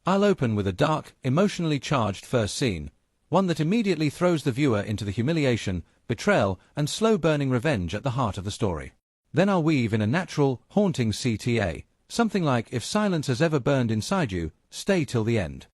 I'll open with a dark, emotionally charged first scene, one that immediately throws the viewer into the humiliation, betrayal, and slow-burning revenge at the heart of the story. Then I'll weave in a natural, haunting CTA, something like, if silence has ever burned inside you, stay till the end.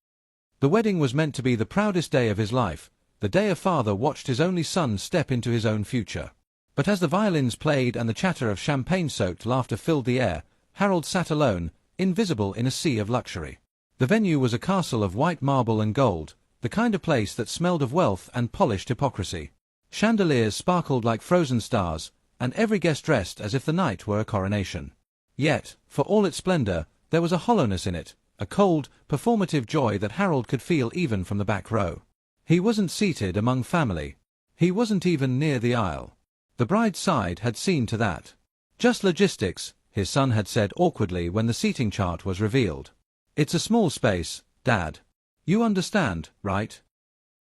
The wedding was meant to be the proudest day of his life, the day a father watched his only son step into his own future. But as the violins played and the chatter of champagne-soaked laughter filled the air, Harold sat alone, invisible in a sea of luxury. The venue was a castle of white marble and gold, the kind of place that smelled of wealth and polished hypocrisy. Chandeliers sparkled like frozen stars, and every guest dressed as if the night were a coronation. Yet, for all its splendor, there was a hollowness in it, a cold, performative joy that Harold could feel even from the back row. He wasn't seated among family. He wasn't even near the aisle. The bride's side had seen to that. Just logistics, his son had said awkwardly when the seating chart was revealed. It's a small space, Dad. You understand, right?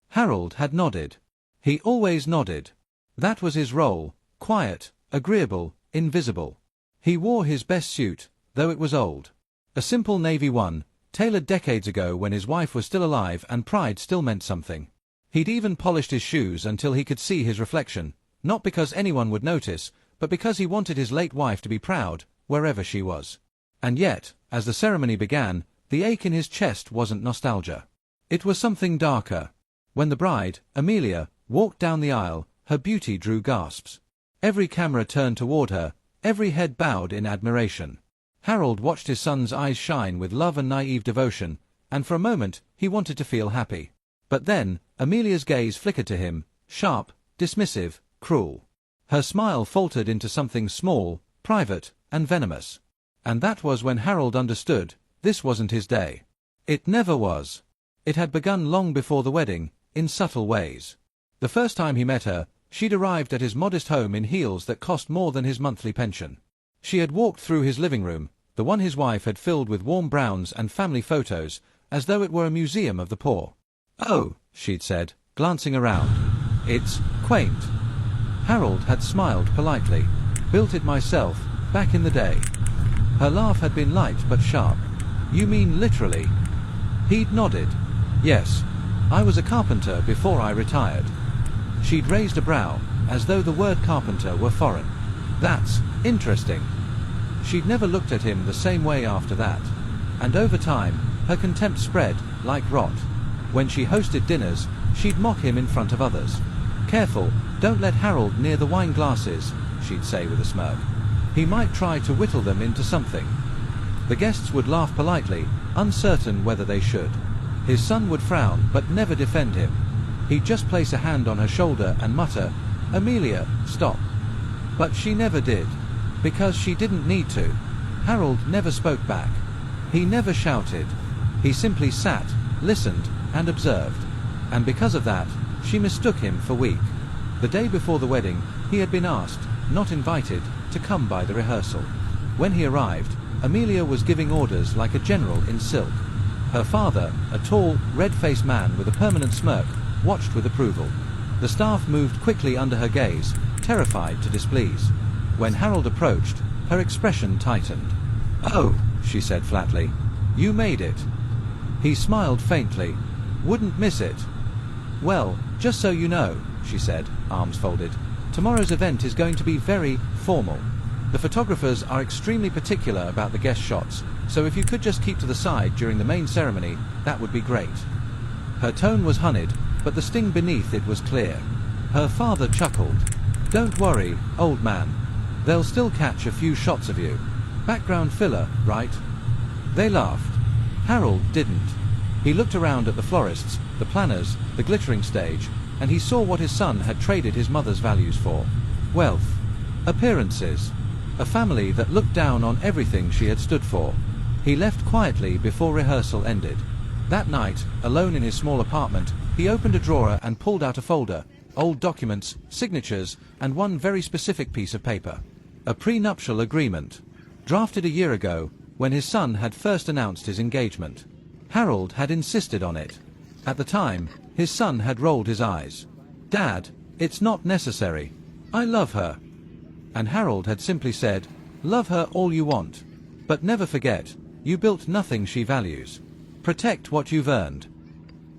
Harold had nodded. He always nodded. That was his role, quiet, agreeable, invisible. He wore his best suit, though it was old. A simple navy one, tailored decades ago when his wife was still alive and pride still meant something. He'd even polished his shoes until he could see his reflection, not because anyone would notice, but because he wanted his late wife to be proud, wherever she was. And yet, as the ceremony began, the ache in his chest wasn't nostalgia. It was something darker. When the bride, Amelia, walked down the aisle, her beauty drew gasps. Every camera turned toward her, every head bowed in admiration. Harold watched his son's eyes shine with love and naive devotion, and for a moment he wanted to feel happy. But then, Amelia's gaze flickered to him, sharp, dismissive, cruel. Her smile faltered into something small, private, and venomous. And that was when Harold understood, this wasn't his day. It never was. It had begun long before the wedding, in subtle ways. The first time he met her, she'd arrived at his modest home in heels that cost more than his monthly pension. She had walked through his living room, the one his wife had filled with warm browns and family photos, as though it were a museum of the poor. "Oh," she'd said, glancing around. "It's quaint." Harold had smiled politely. "Built it myself, back in the day." Her laugh had been light but sharp. "You mean literally?" He'd nodded. "Yes. I was a carpenter before I retired." She'd raised a brow, as though the word carpenter were foreign. "That's interesting." She'd never looked at him the same way after that. And over time, her contempt spread, like rot. When she hosted dinners, she'd mock him in front of others. "Careful, don't let Harold near the wine glasses," she'd say with a smirk. "He might try to whittle them into something." The guests would laugh politely, uncertain whether they should. His son would frown, but never defend him. He'd just place a hand on her shoulder and mutter, "Amelia, stop." But she never did, because she didn't need to. Harold never spoke back. He never shouted. He simply sat, listened, and observed. And because of that, she mistook him for weak. The day before the wedding, he had been asked, not invited, to come by the rehearsal. When he arrived, Amelia was giving orders like a general in silk. Her father, a tall, red-faced man with a permanent smirk, watched with approval. The staff moved quickly under her gaze, terrified to displease. When Harold approached, her expression tightened. "Oh," she said flatly, "you made it." He smiled faintly. "Wouldn't miss it." "Well, just so you know," she said, arms folded, "tomorrow's event is going to be very formal. The photographers are extremely particular about the guest shots, so if you could just keep to the side during the main ceremony, that would be great." Her tone was honeyed, but the sting beneath it was clear. Her father chuckled. "Don't worry, old man. They'll still catch a few shots of you. Background filler, right?" They laughed. Harold didn't. He looked around at the florists, the planners, the glittering stage, and he saw what his son had traded his mother's values for. Wealth. Appearances. A family that looked down on everything she had stood for. He left quietly before rehearsal ended. That night, alone in his small apartment, he opened a drawer and pulled out a folder, old documents, signatures, and one very specific piece of paper. A prenuptial agreement. Drafted a year ago, when his son had first announced his engagement. Harold had insisted on it. At the time, his son had rolled his eyes. "Dad, it's not necessary. I love her." And Harold had simply said, "Love her all you want. But never forget, you built nothing she values." Protect what you've earned.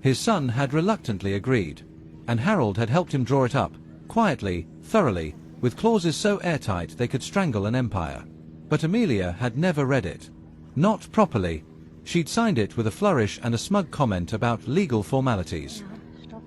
His son had reluctantly agreed, and Harold had helped him draw it up, quietly, thoroughly, with clauses so airtight they could strangle an empire. But Amelia had never read it. Not properly. She'd signed it with a flourish and a smug comment about legal formalities.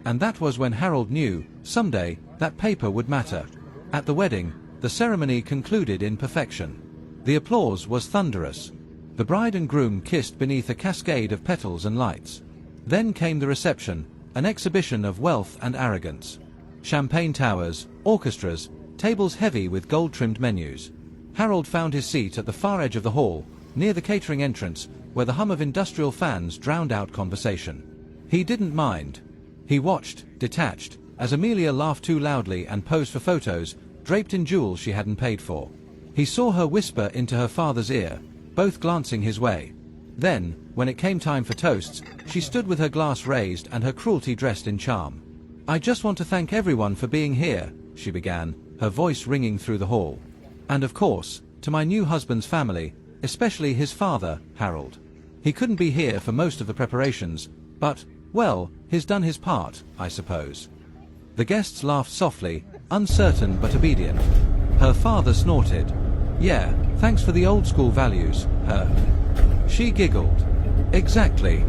And that was when Harold knew, someday, that paper would matter. At the wedding, the ceremony concluded in perfection. The applause was thunderous. The bride and groom kissed beneath a cascade of petals and lights. Then came the reception, an exhibition of wealth and arrogance. Champagne towers, orchestras, tables heavy with gold-trimmed menus. Harold found his seat at the far edge of the hall, near the catering entrance, where the hum of industrial fans drowned out conversation. He didn't mind. He watched, detached, as Amelia laughed too loudly and posed for photos, draped in jewels she hadn't paid for. He saw her whisper into her father's ear, both glancing his way. Then, when it came time for toasts, she stood with her glass raised and her cruelty dressed in charm. "I just want to thank everyone for being here," she began, her voice ringing through the hall. "And of course, to my new husband's family, especially his father, Harold. He couldn't be here for most of the preparations, but, well, he's done his part, I suppose." The guests laughed softly, uncertain but obedient. Her father snorted. "Yeah, thanks for the old-school values, her." She giggled. "Exactly."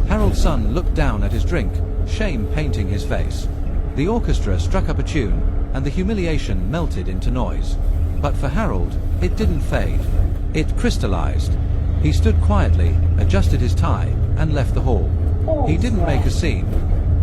Harold's son looked down at his drink, shame painting his face. The orchestra struck up a tune, and the humiliation melted into noise. But for Harold, it didn't fade. It crystallized. He stood quietly, adjusted his tie, and left the hall. He didn't make a scene.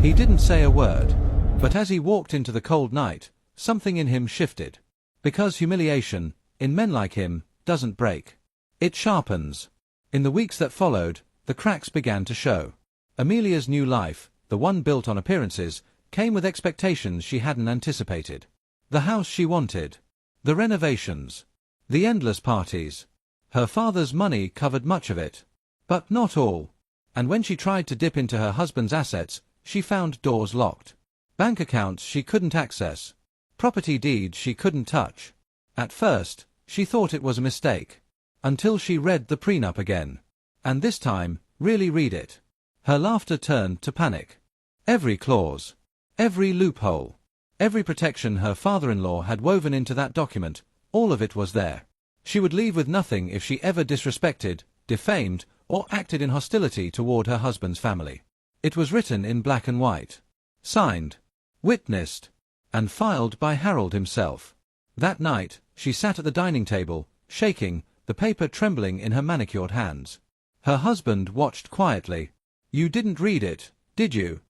He didn't say a word. But as he walked into the cold night, something in him shifted. Because humiliation, in men like him, doesn't break. It sharpens. In the weeks that followed, the cracks began to show. Amelia's new life, the one built on appearances, came with expectations she hadn't anticipated. The house she wanted. The renovations. The endless parties. Her father's money covered much of it. But not all. And when she tried to dip into her husband's assets, she found doors locked. Bank accounts she couldn't access. Property deeds she couldn't touch. At first, she thought it was a mistake. Until she read the prenup again. And this time, really read it. Her laughter turned to panic. Every clause. Every loophole. Every protection her father-in-law had woven into that document, all of it was there. She would leave with nothing if she ever disrespected, defamed, or acted in hostility toward her husband's family. It was written in black and white. Signed. Witnessed. And filed by Harold himself. That night, she sat at the dining table, shaking, the paper trembling in her manicured hands. Her husband watched quietly. "You didn't read it, did you?"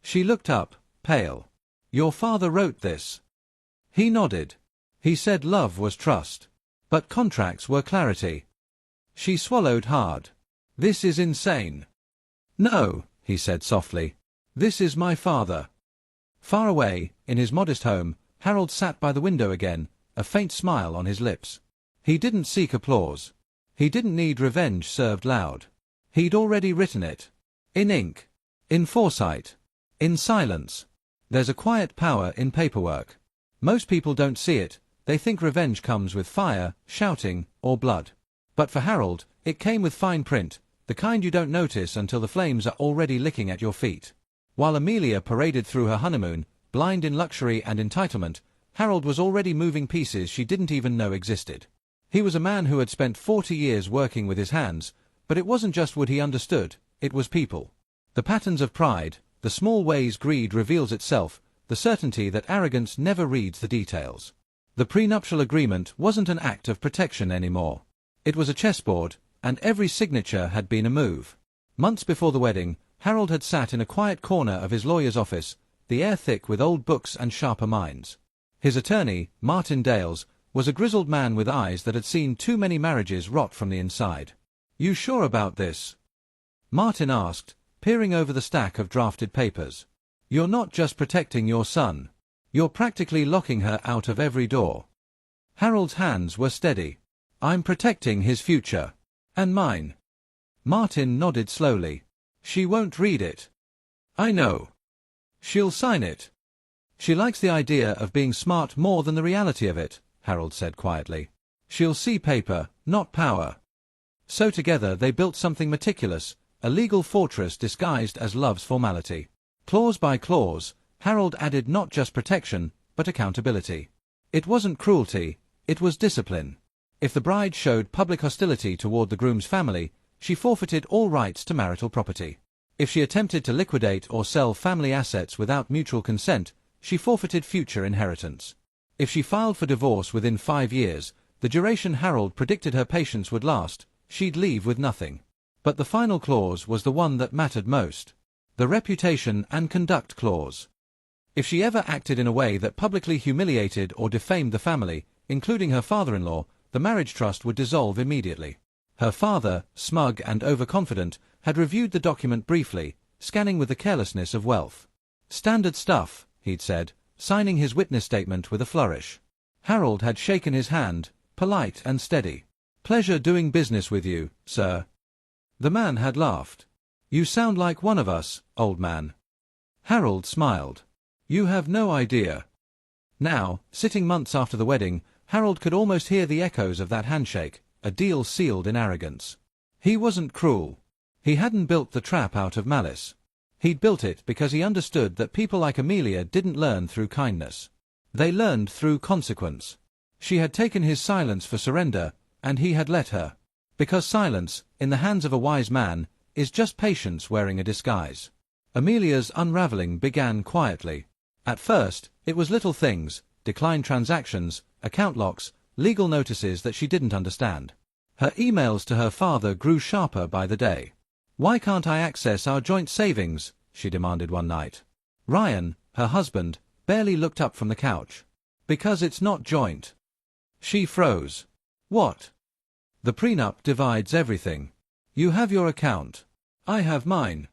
She looked up, pale. "Your father wrote this." He nodded. He said love was trust. But contracts were clarity. She swallowed hard. "This is insane." "No," he said softly. "This is my father." Far away, in his modest home, Harold sat by the window again, a faint smile on his lips. He didn't seek applause. He didn't need revenge served loud. He'd already written it. In ink. In foresight. In silence. There's a quiet power in paperwork. Most people don't see it. They think revenge comes with fire, shouting, or blood. But for Harold, it came with fine print, the kind you don't notice until the flames are already licking at your feet. While Amelia paraded through her honeymoon, blind in luxury and entitlement, Harold was already moving pieces she didn't even know existed. He was a man who had spent 40 years working with his hands, but it wasn't just wood he understood, it was people. The patterns of pride, the small ways greed reveals itself, the certainty that arrogance never reads the details. The prenuptial agreement wasn't an act of protection anymore. It was a chessboard, and every signature had been a move. Months before the wedding, Harold had sat in a quiet corner of his lawyer's office, the air thick with old books and sharper minds. His attorney, Martin Dales, was a grizzled man with eyes that had seen too many marriages rot from the inside. "You sure about this?" Martin asked, peering over the stack of drafted papers. "You're not just protecting your son. You're practically locking her out of every door." Harold's hands were steady. "I'm protecting his future. And mine." Martin nodded slowly. "She won't read it." "I know. She'll sign it." "She likes the idea of being smart more than the reality of it," Harold said quietly. "She'll see paper, not power." So together they built something meticulous, a legal fortress disguised as love's formality. Clause by clause, Harold added not just protection, but accountability. It wasn't cruelty, it was discipline. If the bride showed public hostility toward the groom's family, she forfeited all rights to marital property. If she attempted to liquidate or sell family assets without mutual consent, she forfeited future inheritance. If she filed for divorce within 5 years, the duration Harold predicted her patience would last, she'd leave with nothing. But the final clause was the one that mattered most. The reputation and conduct clause. If she ever acted in a way that publicly humiliated or defamed the family, including her father-in-law, the marriage trust would dissolve immediately. Her father, smug and overconfident, had reviewed the document briefly, scanning with the carelessness of wealth. Standard stuff, he'd said, signing his witness statement with a flourish. Harold had shaken his hand, polite and steady. "Pleasure doing business with you, sir." The man had laughed. "You sound like one of us, old man." Harold smiled. "You have no idea." Now, sitting months after the wedding, Harold could almost hear the echoes of that handshake, a deal sealed in arrogance. He wasn't cruel. He hadn't built the trap out of malice. He'd built it because he understood that people like Amelia didn't learn through kindness. They learned through consequence. She had taken his silence for surrender, and he had let her. Because silence, in the hands of a wise man, is just patience wearing a disguise. Amelia's unraveling began quietly. At first, it was little things, declined transactions, account locks, legal notices that she didn't understand. Her emails to her father grew sharper by the day. "Why can't I access our joint savings?" she demanded one night. Ryan, her husband, barely looked up from the couch. "Because it's not joint." She froze. "What?" "The prenup divides everything. You have your account. I have mine."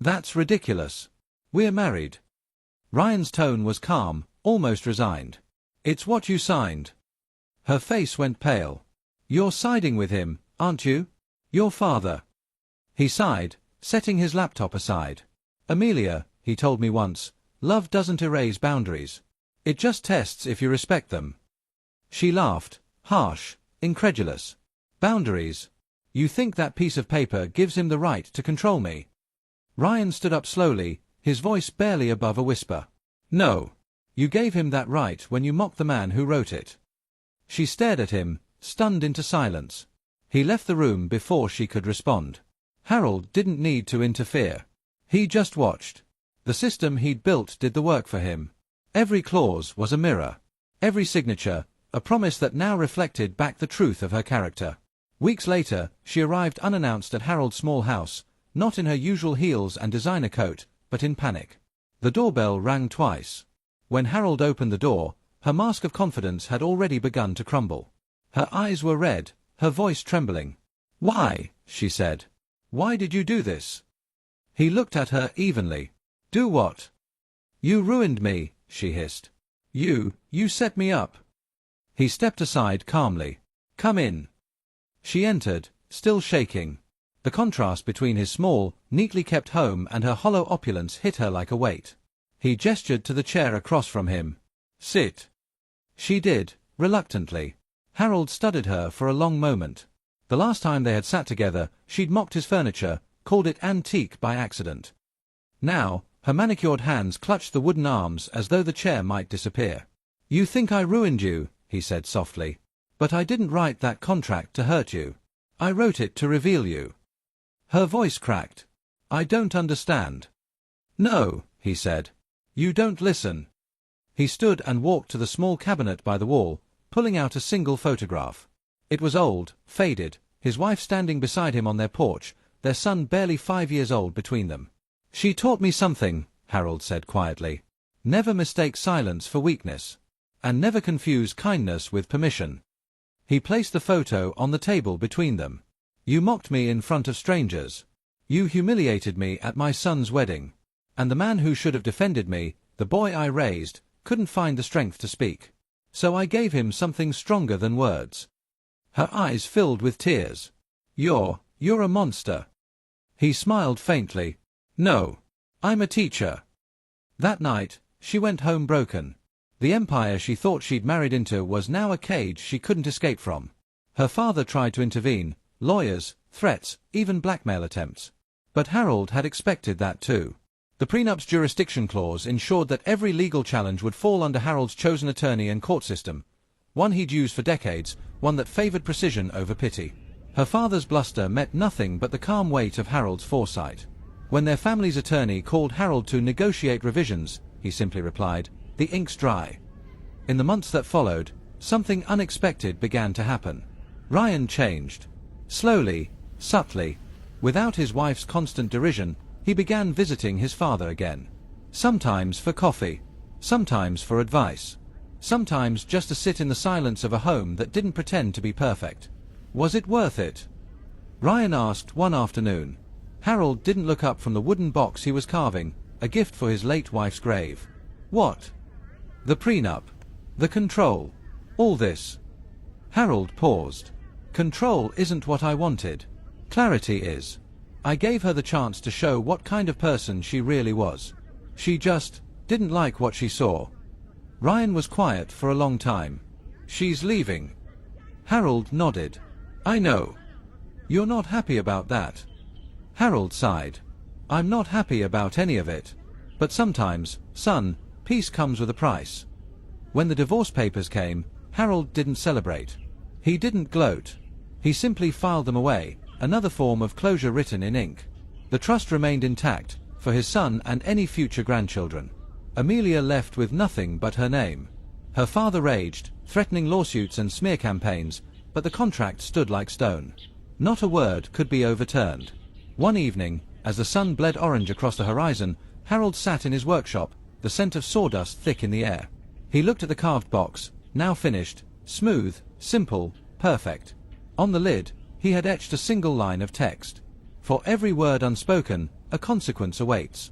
"That's ridiculous. We're married." Ryan's tone was calm, almost resigned. "It's what you signed." Her face went pale. "You're siding with him, aren't you? Your father." He sighed, setting his laptop aside. "Amelia," he told me once, "love doesn't erase boundaries. It just tests if you respect them." She laughed, harsh, incredulous. "Boundaries? You think that piece of paper gives him the right to control me?" Ryan stood up slowly, his voice barely above a whisper. "No. You gave him that right when you mocked the man who wrote it." She stared at him, stunned into silence. He left the room before she could respond. Harold didn't need to interfere. He just watched. The system he'd built did the work for him. Every clause was a mirror. Every signature, a promise that now reflected back the truth of her character. Weeks later, she arrived unannounced at Harold's small house, not in her usual heels and designer coat, but in panic. The doorbell rang twice. When Harold opened the door, her mask of confidence had already begun to crumble. Her eyes were red, her voice trembling. "Why?" she said. "Why did you do this?" He looked at her evenly. "Do what?" "You ruined me," she hissed. You set me up." He stepped aside calmly. "Come in." She entered, still shaking. The contrast between his small, neatly kept home and her hollow opulence hit her like a weight. He gestured to the chair across from him. "Sit." She did, reluctantly. Harold studied her for a long moment. The last time they had sat together, she'd mocked his furniture, called it antique by accident. Now, her manicured hands clutched the wooden arms as though the chair might disappear. "You think I ruined you," he said softly. "But I didn't write that contract to hurt you. I wrote it to reveal you." Her voice cracked. "I don't understand." "No," he said. "You don't listen." He stood and walked to the small cabinet by the wall, pulling out a single photograph. It was old, faded, his wife standing beside him on their porch, their son barely 5 years old between them. "She taught me something," Harold said quietly. "Never mistake silence for weakness. And never confuse kindness with permission." He placed the photo on the table between them. "You mocked me in front of strangers. You humiliated me at my son's wedding. And the man who should have defended me, the boy I raised, couldn't find the strength to speak. So I gave him something stronger than words." Her eyes filled with tears. You're a monster." He smiled faintly. "No. I'm a teacher." That night, she went home broken. The empire she thought she'd married into was now a cage she couldn't escape from. Her father tried to intervene, lawyers, threats, even blackmail attempts. But Harold had expected that too. The prenup's jurisdiction clause ensured that every legal challenge would fall under Harold's chosen attorney and court system, one he'd used for decades, one that favored precision over pity. Her father's bluster met nothing but the calm weight of Harold's foresight. When their family's attorney called Harold to negotiate revisions, he simply replied, "The ink's dry." In the months that followed, something unexpected began to happen. Ryan changed. Slowly, subtly, without his wife's constant derision, he began visiting his father again. Sometimes for coffee, sometimes for advice, sometimes just to sit in the silence of a home that didn't pretend to be perfect. Was it worth it? Ryan asked one afternoon. Harold didn't look up from the wooden box he was carving, a gift for his late wife's grave. What? The prenup. The control. All this. Harold paused. Control isn't what I wanted. Clarity is. I gave her the chance to show what kind of person she really was. She just didn't like what she saw. Ryan was quiet for a long time. She's leaving. Harold nodded. I know. You're not happy about that. Harold sighed. I'm not happy about any of it. But sometimes, son, peace comes with a price. When the divorce papers came, Harold didn't celebrate. He didn't gloat. He simply filed them away, another form of closure written in ink. The trust remained intact, for his son and any future grandchildren. Amelia left with nothing but her name. Her father raged, threatening lawsuits and smear campaigns, but the contract stood like stone. Not a word could be overturned. One evening, as the sun bled orange across the horizon, Harold sat in his workshop, the scent of sawdust thick in the air. He looked at the carved box, now finished, smooth, simple, perfect. On the lid, he had etched a single line of text. For every word unspoken, a consequence awaits.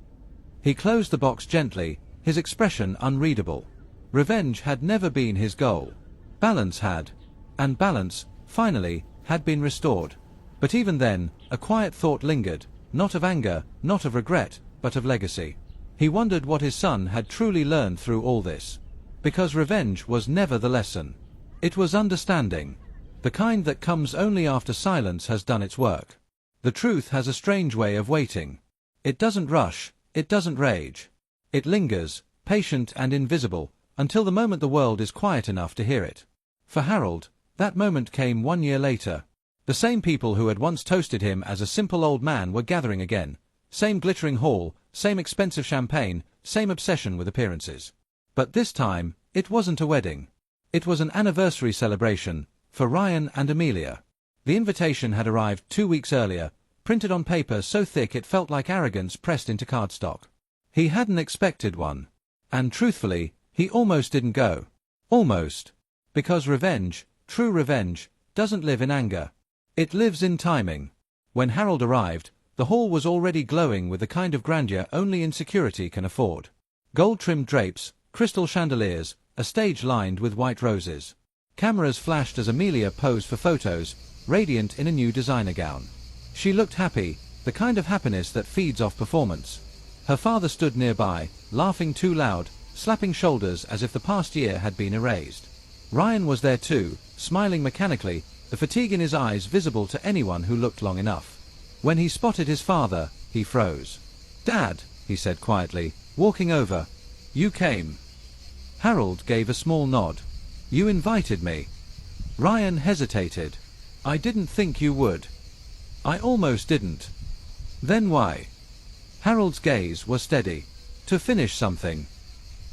He closed the box gently, his expression unreadable. Revenge had never been his goal. Balance had. And balance, finally, had been restored. But even then, a quiet thought lingered, not of anger, not of regret, but of legacy. He wondered what his son had truly learned through all this. Because revenge was never the lesson. It was understanding. The kind that comes only after silence has done its work. The truth has a strange way of waiting. It doesn't rush, it doesn't rage. It lingers, patient and invisible, until the moment the world is quiet enough to hear it. For Harold, that moment came 1 year later. The same people who had once toasted him as a simple old man were gathering again. Same glittering hall, same expensive champagne, same obsession with appearances. But this time, it wasn't a wedding. It was an anniversary celebration, for Ryan and Amelia. The invitation had arrived 2 weeks earlier, printed on paper so thick it felt like arrogance pressed into cardstock. He hadn't expected one. And truthfully, he almost didn't go. Almost. Because revenge, true revenge, doesn't live in anger. It lives in timing. When Harold arrived, the hall was already glowing with the kind of grandeur only insecurity can afford. Gold-trimmed drapes, crystal chandeliers, a stage lined with white roses. Cameras flashed as Amelia posed for photos, radiant in a new designer gown. She looked happy, the kind of happiness that feeds off performance. Her father stood nearby, laughing too loud, slapping shoulders as if the past year had been erased. Ryan was there too, smiling mechanically, the fatigue in his eyes visible to anyone who looked long enough. When he spotted his father, he froze. "Dad," he said quietly, walking over. "You came." Harold gave a small nod. "You invited me." Ryan hesitated. "I didn't think you would." "I almost didn't." "Then why?" Harold's gaze was steady. "To finish something."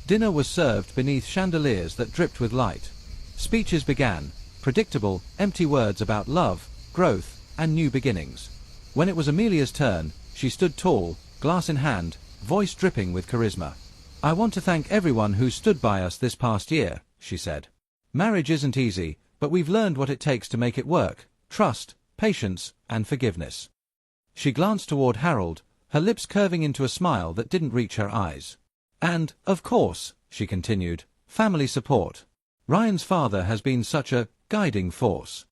Dinner was served beneath chandeliers that dripped with light. Speeches began, predictable, empty words about love, growth, and new beginnings. When it was Amelia's turn, she stood tall, glass in hand, voice dripping with charisma. "I want to thank everyone who stood by us this past year," she said. "Marriage isn't easy, but we've learned what it takes to make it work: trust, patience, and forgiveness." She glanced toward Harold, her lips curving into a smile that didn't reach her eyes. "And, of course," she continued, "family support. Ryan's father has been such a guiding force."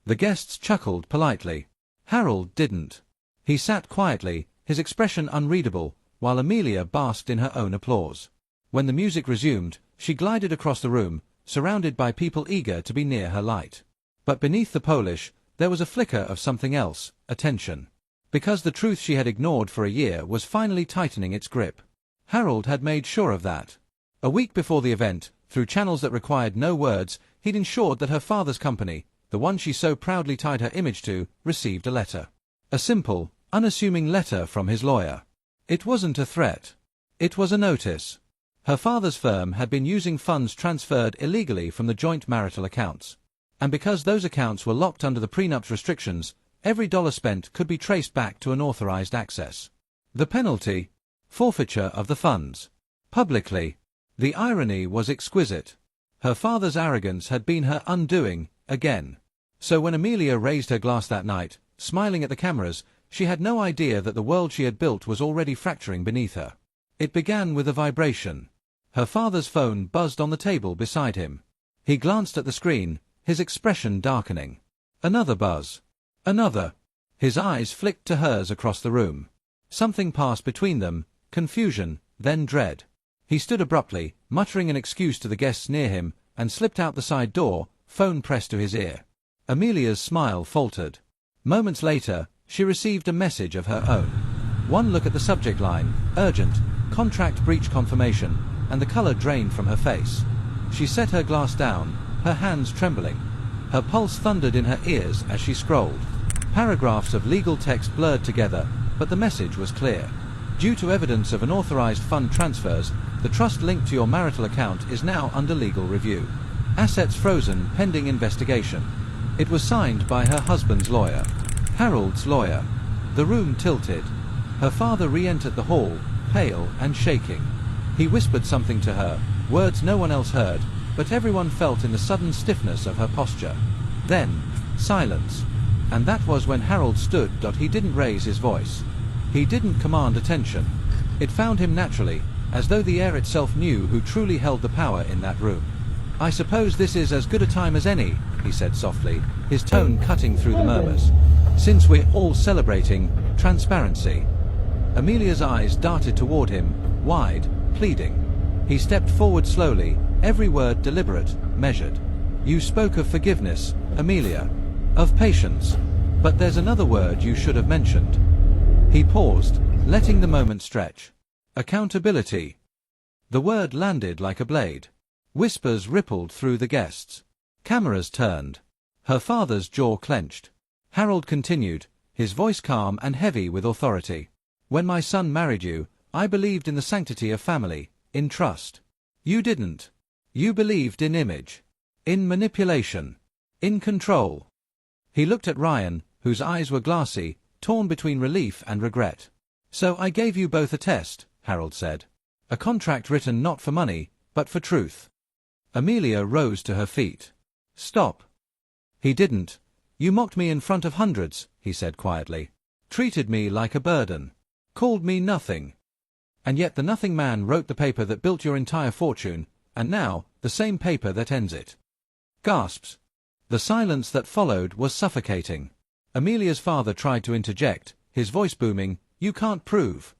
The guests chuckled politely. Harold didn't. He sat quietly, his expression unreadable, while Amelia basked in her own applause. When the music resumed, she glided across the room, surrounded by people eager to be near her light. But beneath the polish, there was a flicker of something else, attention. Because the truth she had ignored for a year was finally tightening its grip. Harold had made sure of that. A week before the event, through channels that required no words, he'd ensured that her father's company, the one she so proudly tied her image to, received a letter. A simple, unassuming letter from his lawyer. It wasn't a threat. It was a notice. Her father's firm had been using funds transferred illegally from the joint marital accounts. And because those accounts were locked under the prenup's restrictions, every dollar spent could be traced back to unauthorized access. The penalty? Forfeiture of the funds. Publicly. The irony was exquisite. Her father's arrogance had been her undoing, again. So when Amelia raised her glass that night, smiling at the cameras, she had no idea that the world she had built was already fracturing beneath her. It began with a vibration. Her father's phone buzzed on the table beside him. He glanced at the screen, his expression darkening. Another buzz. Another. His eyes flicked to hers across the room. Something passed between them, confusion, then dread. He stood abruptly, muttering an excuse to the guests near him, and slipped out the side door, phone pressed to his ear. Amelia's smile faltered. Moments later, she received a message of her own. One look at the subject line, urgent, contract breach confirmation, and the color drained from her face. She set her glass down, her hands trembling. Her pulse thundered in her ears as she scrolled. Paragraphs of legal text blurred together, but the message was clear. Due to evidence of unauthorized fund transfers, the trust linked to your marital account is now under legal review. Assets frozen pending investigation. It was signed by her husband's lawyer. Harold's lawyer. The room tilted. Her father re-entered the hall, pale and shaking. He whispered something to her, words no one else heard, but everyone felt in the sudden stiffness of her posture. Then, silence. And that was when Harold stood. He didn't raise his voice. He didn't command attention. It found him naturally, as though the air itself knew who truly held the power in that room. "I suppose this is as good a time as any," he said softly, his tone cutting through the murmurs. "Since we're all celebrating transparency." Amelia's eyes darted toward him, wide, pleading. He stepped forward slowly, every word deliberate, measured. "You spoke of forgiveness, Amelia. Of patience. But there's another word you should have mentioned." He paused, letting the moment stretch. "Accountability." The word landed like a blade. Whispers rippled through the guests. Cameras turned. Her father's jaw clenched. Harold continued, his voice calm and heavy with authority. "When my son married you, I believed in the sanctity of family, in trust. You didn't. You believed in image. In manipulation. In control." He looked at Ryan, whose eyes were glassy, torn between relief and regret. "So I gave you both a test," Harold said. "A contract written not for money, but for truth." Amelia rose to her feet. "Stop." "He didn't. You mocked me in front of hundreds," he said quietly. "Treated me like a burden. Called me nothing. And yet the nothing man wrote the paper that built your entire fortune, and now, the same paper that ends it." Gasps. The silence that followed was suffocating. Amelia's father tried to interject, his voice booming, "You can't prove."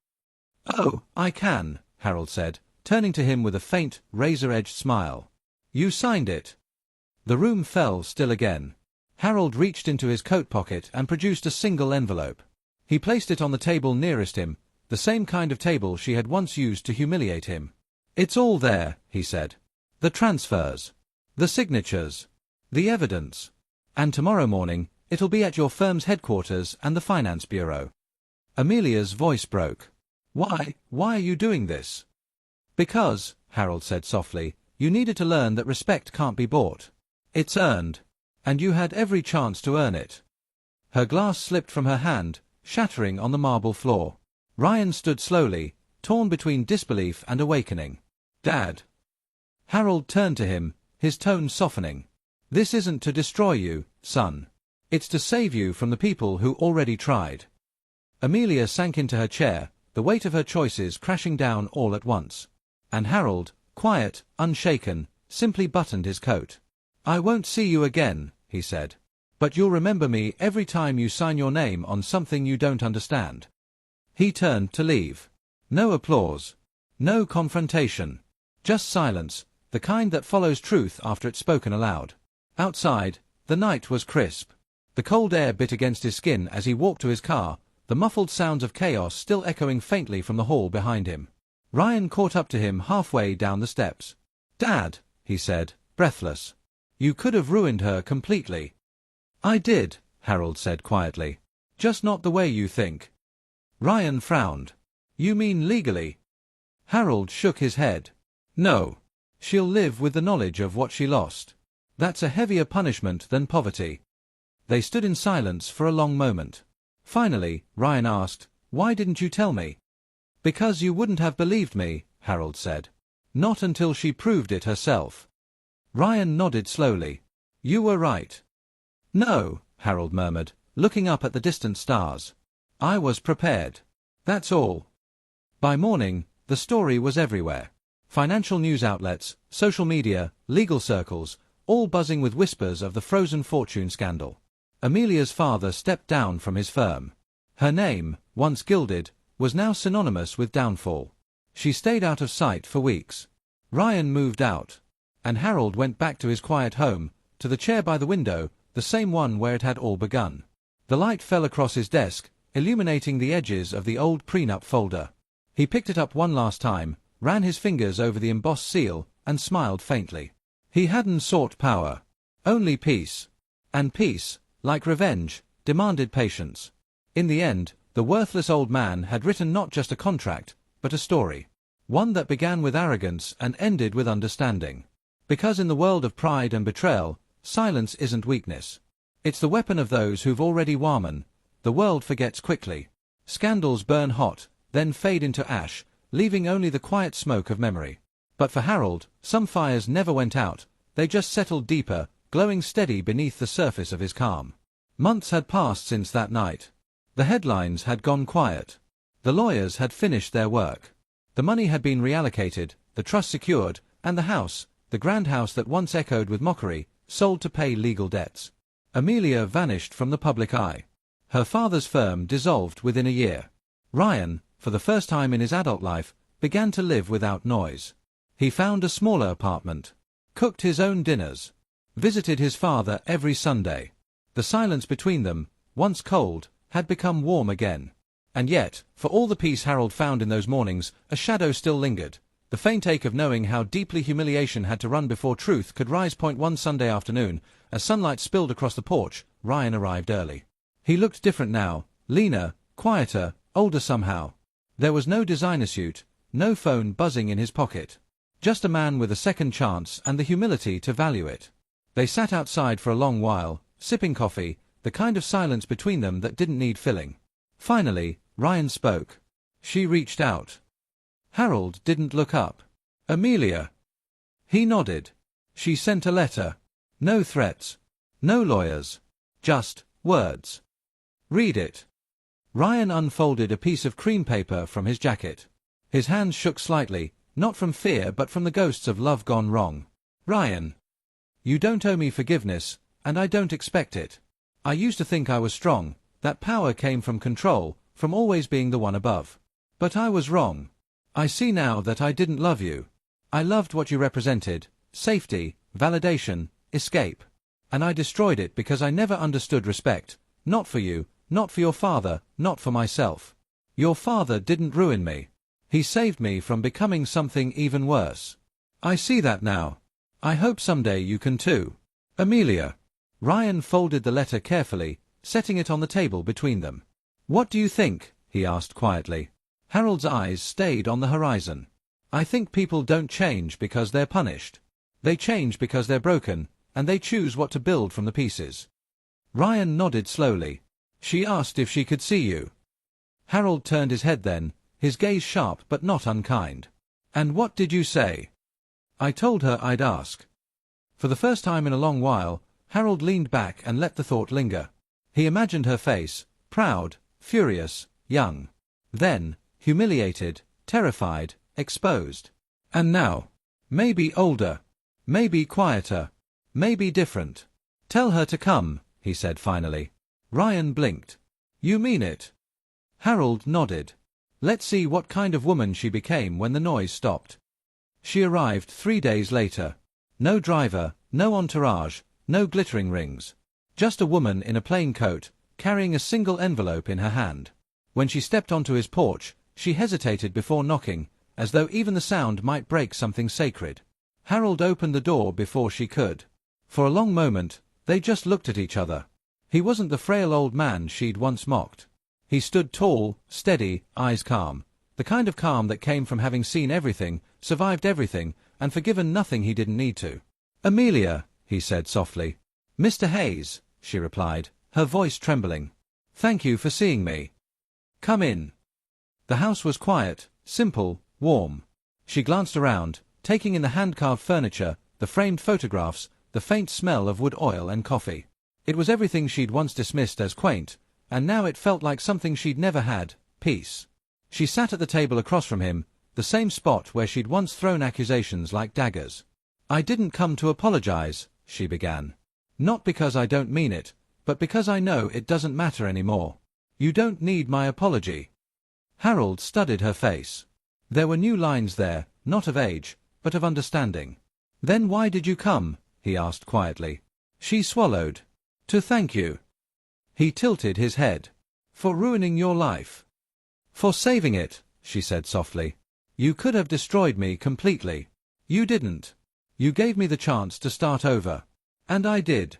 "Oh, I can," Harold said, turning to him with a faint, razor-edged smile. "You signed it." The room fell still again. Harold reached into his coat pocket and produced a single envelope. He placed it on the table nearest him, the same kind of table she had once used to humiliate him. "It's all there," he said. "The transfers. The signatures. The evidence. And tomorrow morning, it'll be at your firm's headquarters and the finance bureau." Amelia's voice broke. Why are you doing this?" "Because," Harold said softly, "you needed to learn that respect can't be bought. It's earned. And you had every chance to earn it." Her glass slipped from her hand, shattering on the marble floor. Ryan stood slowly, torn between disbelief and awakening. "Dad." Harold turned to him, his tone softening. "This isn't to destroy you, son. It's to save you from the people who already tried." Amelia sank into her chair, the weight of her choices crashing down all at once. And Harold, quiet, unshaken, simply buttoned his coat. "I won't see you again," he said. "But you'll remember me every time you sign your name on something you don't understand." He turned to leave. No applause. No confrontation. Just silence, the kind that follows truth after it's spoken aloud. Outside, the night was crisp. The cold air bit against his skin as he walked to his car, the muffled sounds of chaos still echoing faintly from the hall behind him. Ryan caught up to him halfway down the steps. "Dad," he said, breathless. "You could have ruined her completely." "I did," Harold said quietly. "Just not the way you think." Ryan frowned. "You mean legally?" Harold shook his head. "No. She'll live with the knowledge of what she lost. That's a heavier punishment than poverty." They stood in silence for a long moment. Finally, Ryan asked, "Why didn't you tell me?" "Because you wouldn't have believed me," Harold said. "Not until she proved it herself." Ryan nodded slowly. "You were right." "No," Harold murmured, looking up at the distant stars. "I was prepared. That's all." By morning, the story was everywhere. Financial news outlets, social media, legal circles, all buzzing with whispers of the frozen fortune scandal. Amelia's father stepped down from his firm. Her name, once gilded, was now synonymous with downfall. She stayed out of sight for weeks. Ryan moved out, and Harold went back to his quiet home, to the chair by the window, the same one where it had all begun. The light fell across his desk, illuminating the edges of the old Prenup folder. He picked it up one last time, ran his fingers over the embossed seal, and smiled faintly. He hadn't sought power. Only peace. And peace, like revenge, demanded patience. In the end, the worthless old man had written not just a contract, but a story. One that began with arrogance and ended with understanding. Because in the world of pride and betrayal, silence isn't weakness. It's the weapon of those who've already won. The world forgets quickly. Scandals burn hot, then fade into ash, leaving only the quiet smoke of memory. But for Harold, some fires never went out, they just settled deeper, glowing steady beneath the surface of his calm. Months had passed since that night. The headlines had gone quiet. The lawyers had finished their work. The money had been reallocated, the trust secured, and the house, the grand house that once echoed with mockery, sold to pay legal debts. Amelia vanished from the public eye. Her father's firm dissolved within a year. Ryan, for the first time in his adult life, began to live without noise. He found a smaller apartment, cooked his own dinners, visited his father every Sunday. The silence between them, once cold, had become warm again. And yet, for all the peace Harold found in those mornings, a shadow still lingered, the faint ache of knowing how deeply humiliation had to run before truth could rise. One Sunday afternoon, as sunlight spilled across the porch, Ryan arrived early. He looked different now, leaner, quieter, older somehow. There was no designer suit, no phone buzzing in his pocket. Just a man with a second chance and the humility to value it. They sat outside for a long while, sipping coffee, the kind of silence between them that didn't need filling. Finally, Ryan spoke. "She reached out." Harold didn't look up. "Amelia?" He nodded. "She sent a letter. No threats. No lawyers. Just words." "Read it." Ryan unfolded a piece of cream paper from his jacket. His hands shook slightly, not from fear but from the ghosts of love gone wrong. "Ryan, you don't owe me forgiveness, and I don't expect it. I used to think I was strong, that power came from control, from always being the one above. But I was wrong. I see now that I didn't love you. I loved what you represented, safety, validation, escape. And I destroyed it because I never understood respect, not for you, not for your father, not for myself. Your father didn't ruin me. He saved me from becoming something even worse. I see that now. I hope someday you can too. Amelia." Ryan folded the letter carefully, setting it on the table between them. "What do you think?" he asked quietly. Harold's eyes stayed on the horizon. "I think people don't change because they're punished. They change because they're broken, and they choose what to build from the pieces." Ryan nodded slowly. "She asked if she could see you." Harold turned his head then, his gaze sharp but not unkind. "And what did you say?" "I told her I'd ask." For the first time in a long while, Harold leaned back and let the thought linger. He imagined her face, proud, furious, young. Then, humiliated, terrified, exposed. And now, maybe older, maybe quieter, maybe different. "Tell her to come," he said finally. Ryan blinked. "You mean it?" Harold nodded. "Let's see what kind of woman she became when the noise stopped." She arrived 3 days later. No driver, no entourage, no glittering rings. Just a woman in a plain coat, carrying a single envelope in her hand. When she stepped onto his porch, she hesitated before knocking, as though even the sound might break something sacred. Harold opened the door before she could. For a long moment, they just looked at each other. He wasn't the frail old man she'd once mocked. He stood tall, steady, eyes calm. The kind of calm that came from having seen everything, survived everything, and forgiven nothing he didn't need to. "Amelia," he said softly. "Mr. Hayes," she replied, her voice trembling. "Thank you for seeing me. Come in." The house was quiet, simple, warm. She glanced around, taking in the hand-carved furniture, the framed photographs, the faint smell of wood oil and coffee. It was everything she'd once dismissed as quaint, and now it felt like something she'd never had, peace. She sat at the table across from him, the same spot where she'd once thrown accusations like daggers. "I didn't come to apologize," she began. "Not because I don't mean it, but because I know it doesn't matter anymore. You don't need my apology." Harold studied her face. There were new lines there, not of age, but of understanding. "Then why did you come?" he asked quietly. She swallowed. "To thank you." He tilted his head. "For ruining your life." "For saving it," she said softly. "You could have destroyed me completely. You didn't. You gave me the chance to start over. And I did."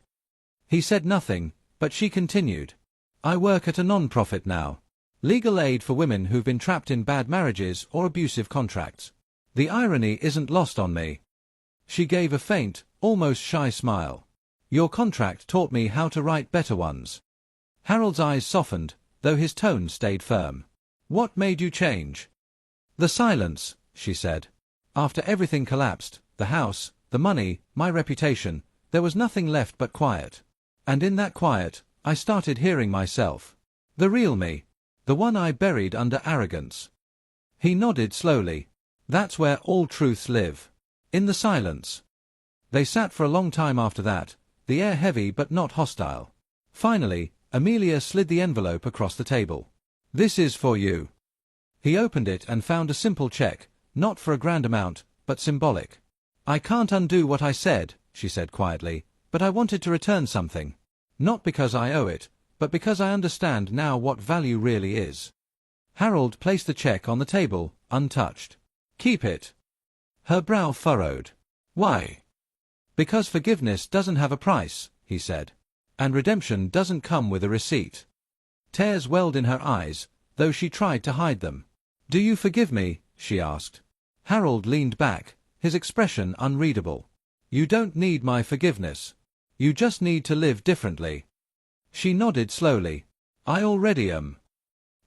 He said nothing, but she continued. "I work at a non-profit now. Legal aid for women who've been trapped in bad marriages or abusive contracts. The irony isn't lost on me." She gave a faint, almost shy smile. "Your contract taught me how to write better ones." Harold's eyes softened, though his tone stayed firm. "What made you change?" "The silence," she said. "After everything collapsed, the house, the money, my reputation, there was nothing left but quiet. And in that quiet, I started hearing myself. The real me. The one I buried under arrogance." He nodded slowly. "That's where all truths live. In the silence." They sat for a long time after that, the air heavy but not hostile. Finally, Amelia slid the envelope across the table. "This is for you." He opened it and found a simple check, not for a grand amount, but symbolic. "I can't undo what I said," she said quietly, "but I wanted to return something. Not because I owe it, but because I understand now what value really is." Harold placed the check on the table, untouched. "Keep it." Her brow furrowed. "Why?" "Because forgiveness doesn't have a price," he said. "And redemption doesn't come with a receipt." Tears welled in her eyes, though she tried to hide them. "Do you forgive me?" she asked. Harold leaned back, his expression unreadable. "You don't need my forgiveness. You just need to live differently." She nodded slowly. "I already am."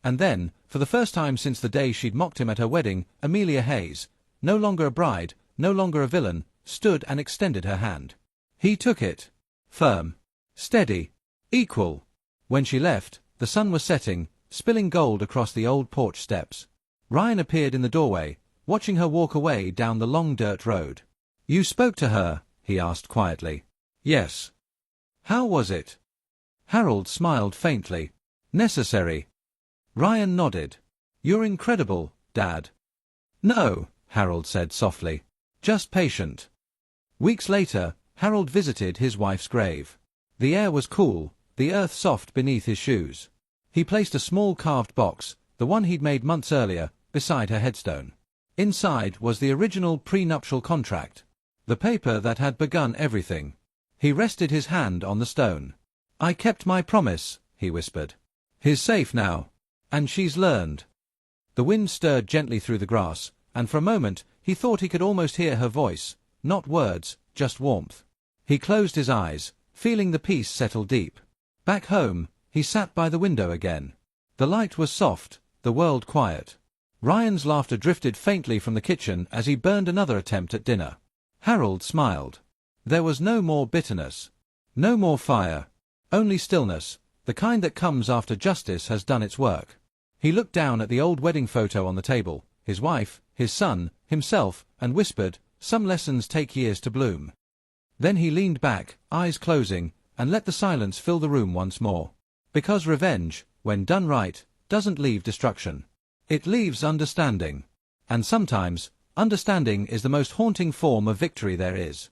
And then, for the first time since the day she'd mocked him at her wedding, Amelia Hayes, no longer a bride, no longer a villain, stood and extended her hand. He took it. Firm. Steady. Equal. When she left, the sun was setting, spilling gold across the old porch steps. Ryan appeared in the doorway, watching her walk away down the long dirt road. "You spoke to her?" he asked quietly. "Yes." "How was it?" Harold smiled faintly. "Necessary." Ryan nodded. "You're incredible, Dad." "No," Harold said softly. "Just patient." Weeks later, Harold visited his wife's grave. The air was cool, the earth soft beneath his shoes. He placed a small carved box, the one he'd made months earlier, beside her headstone. Inside was the original prenuptial contract, the paper that had begun everything. He rested his hand on the stone. "I kept my promise," he whispered. "He's safe now. And she's learned." The wind stirred gently through the grass, and for a moment he thought he could almost hear her voice, not words, just warmth. He closed his eyes, feeling the peace settle deep. Back home, he sat by the window again. The light was soft, the world quiet. Ryan's laughter drifted faintly from the kitchen as he burned another attempt at dinner. Harold smiled. There was no more bitterness. No more fire. Only stillness, the kind that comes after justice has done its work. He looked down at the old wedding photo on the table, his wife, his son, himself, and whispered, "Some lessons take years to bloom." Then he leaned back, eyes closing, and let the silence fill the room once more. Because revenge, when done right, doesn't leave destruction. It leaves understanding. And sometimes, understanding is the most haunting form of victory there is.